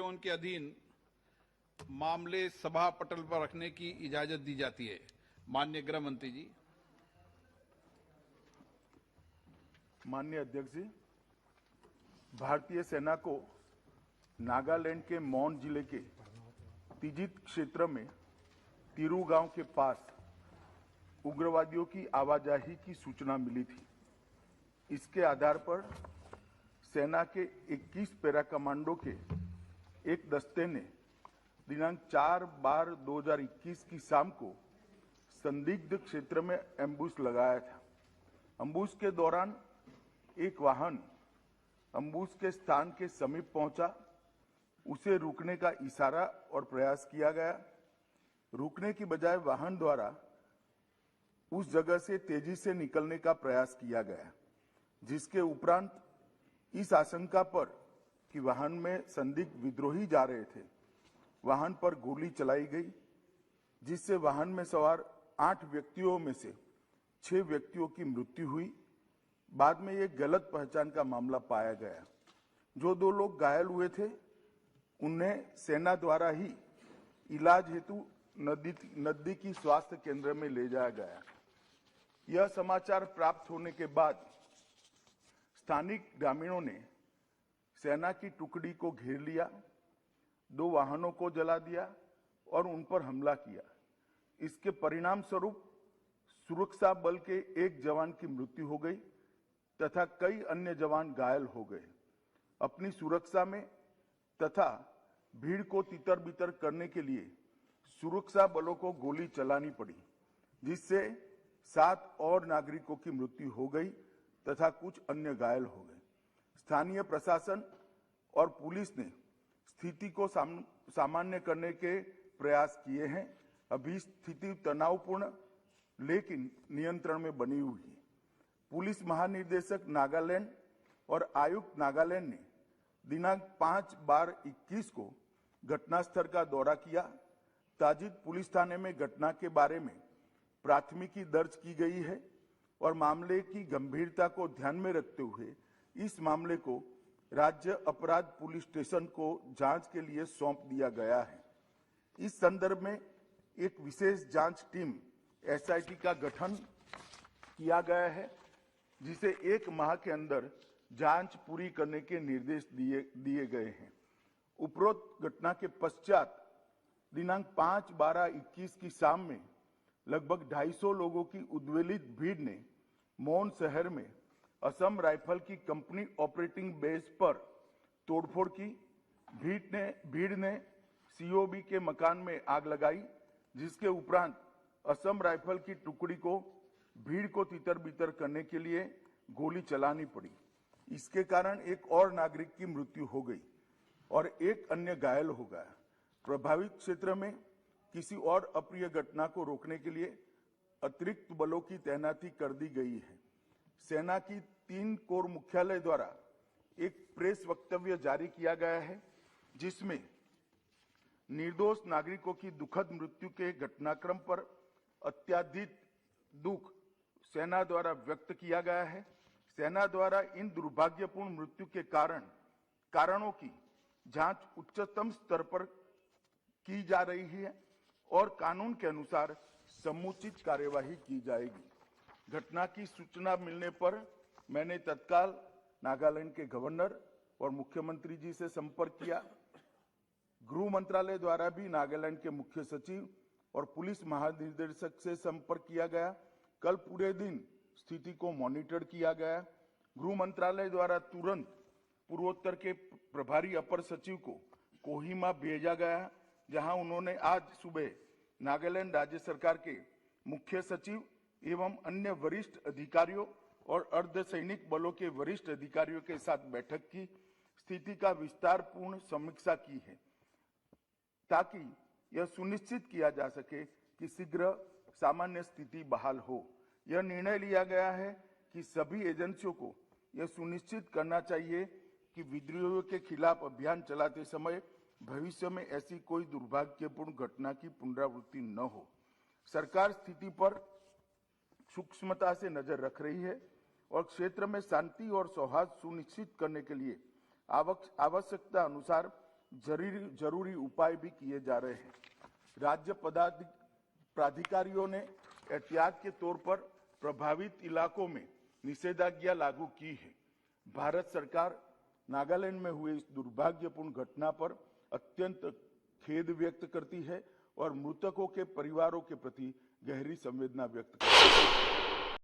उनके अधीन मामले सभा पटल पर रखने की इजाजत दी जाती है। माननीय गृह मंत्री जी। माननीय अध्यक्ष जी, भारतीय सेना को नागालैंड के मौन जिले के तिजित क्षेत्र में तिरू गांव के पास उग्रवादियों की आवाजाही की सूचना मिली थी। इसके आधार पर सेना के 21 पैरा कमांडो के एक दस्ते ने दिनांक 4/12/2021 की शाम को संदिग्ध क्षेत्र में एम्बुश लगाया था। एम्बुश के दौरान एक वाहन एम्बुश के स्थान के समीप पहुंचा। उसे रुकने का इशारा और प्रयास किया गया। रुकने की बजाय वाहन द्वारा उस जगह से तेजी से निकलने का प्रयास किया गया, जिसके उपरांत इस आशंका पर कि वाहन में संदिग्ध विद्रोही जा रहे थे, वाहन पर गोली चलाई गई, जिससे वाहन में सवार 8 व्यक्तियों में से 6 व्यक्तियों की मृत्यु हुई। बाद में ये गलत पहचान का मामला पाया गया। जो 2 लोग घायल हुए थे, उन्हें सेना द्वारा ही इलाज हेतु नजदीकी स्वास्थ्य केंद्र में ले जाया गया। यह समाचार प्राप्त होने के बाद स्थानिक ग्रामीणों ने सेना की टुकड़ी को घेर लिया, 2 वाहनों को जला दिया और उन पर हमला किया। इसके परिणाम स्वरूप सुरक्षा बल के एक जवान की मृत्यु हो गई तथा कई अन्य जवान घायल हो गए। अपनी सुरक्षा में तथा भीड़ को तितर-बितर करने के लिए सुरक्षा बलों को गोली चलानी पड़ी, जिससे 7 और नागरिकों की मृत्यु हो गई तथा कुछ अन्य घायल हो गए। स्थानीय प्रशासन और पुलिस ने स्थिति को सामान्य करने के प्रयास किए हैं। अभी स्थिति तनावपूर्ण लेकिन नियंत्रण में बनी हुई है। पुलिस महानिदेशक नागालैंड और आयुक्त नागालैंड ने दिनांक 5/12/21 को घटनास्थल का दौरा किया। ताजित पुलिस थाने में घटना के बारे में प्राथमिकी दर्ज की गई है और मामले की गंभीरता को ध्यान में रखते हुए इस मामले को राज्य अपराध पुलिस स्टेशन को जांच के लिए सौंप दिया गया है। इस संदर्भ में एक विशेष जांच टीम एसआईटी का गठन किया गया है, जिसे 1 माह के अंदर जांच पूरी करने के निर्देश दिए गए हैं। उपरोक्त घटना के पश्चात दिनांक 5/12/21 की शाम में लगभग 250 लोगों की उद्वेलित भीड़ ने मौन शहर में असम राइफल की कंपनी ऑपरेटिंग बेस पर तोड़फोड़ की। भीड़ ने सीओबी के मकान में आग लगाई, जिसके उपरांत असम राइफल की टुकड़ी को भीड़ को तितर-बितर करने के लिए गोली चलानी पड़ी। इसके कारण एक और नागरिक की मृत्यु हो गई और एक अन्य घायल हो गया। प्रभावित क्षेत्र में किसी और अप्रिय घटना को रोकने के लिए अतिरिक्त बलों की तैनाती कर दी गई है। सेना की 3 कोर मुख्यालय द्वारा एक प्रेस वक्तव्य जारी किया गया है, जिसमें निर्दोष नागरिकों की दुखद मृत्यु के घटनाक्रम पर अत्यधिक दुख सेना द्वारा व्यक्त किया गया है। सेना द्वारा इन दुर्भाग्यपूर्ण मृत्यु के कारणों की जांच उच्चतम स्तर पर की जा रही है और कानून के अनुसार समुचित कार्यवाही की जाएगी। घटना की सूचना मिलने पर मैंने तत्काल नागालैंड के गवर्नर और मुख्यमंत्री जी से संपर्क किया। गृह मंत्रालय द्वारा भी नागालैंड के मुख्य सचिव और पुलिस महानिदेशक से संपर्क किया गया। कल पूरे दिन स्थिति को मॉनिटर किया गया। गृह मंत्रालय द्वारा तुरंत पूर्वोत्तर के प्रभारी अपर सचिव को कोहिमा भेजा गया, जहां उन्होंने आज सुबह नागालैंड राज्य सरकार के मुख्य सचिव एवं अन्य वरिष्ठ अधिकारियों और अर्धसैनिक बलों के वरिष्ठ अधिकारियों के साथ बैठक की, स्थिति का विस्तारपूर्ण समीक्षा की है, ताकि यह सुनिश्चित किया जा सके कि शीघ्र सामान्य स्थिति बहाल हो। यह निर्णय लिया गया है कि सभी एजेंसियों को यह सुनिश्चित करना चाहिए कि विद्रोहियों के खिलाफ अभियान चलाते समय भविष्य में ऐसी कोई दुर्भाग्यपूर्ण घटना की पुनरावृत्ति न हो। सरकार स्थिति पर सूक्ष्मता से नजर रख रही है और क्षेत्र में शांति और सौहार्द सुनिश्चित करने के लिए आवश्यकता अनुसार जरूरी उपाय भी किए जा रहे हैं। राज्य प्राधिकारियों ने एहतियात के तौर पर प्रभावित इलाकों में निषेधाज्ञा लागू की है। भारत सरकार नागालैंड में हुए इस दुर्भाग्यपूर्ण घटना पर अत्यंत खेद व्यक्त करती है और मृतकों के परिवारों के प्रति गहरी संवेदना व्यक्त करती है।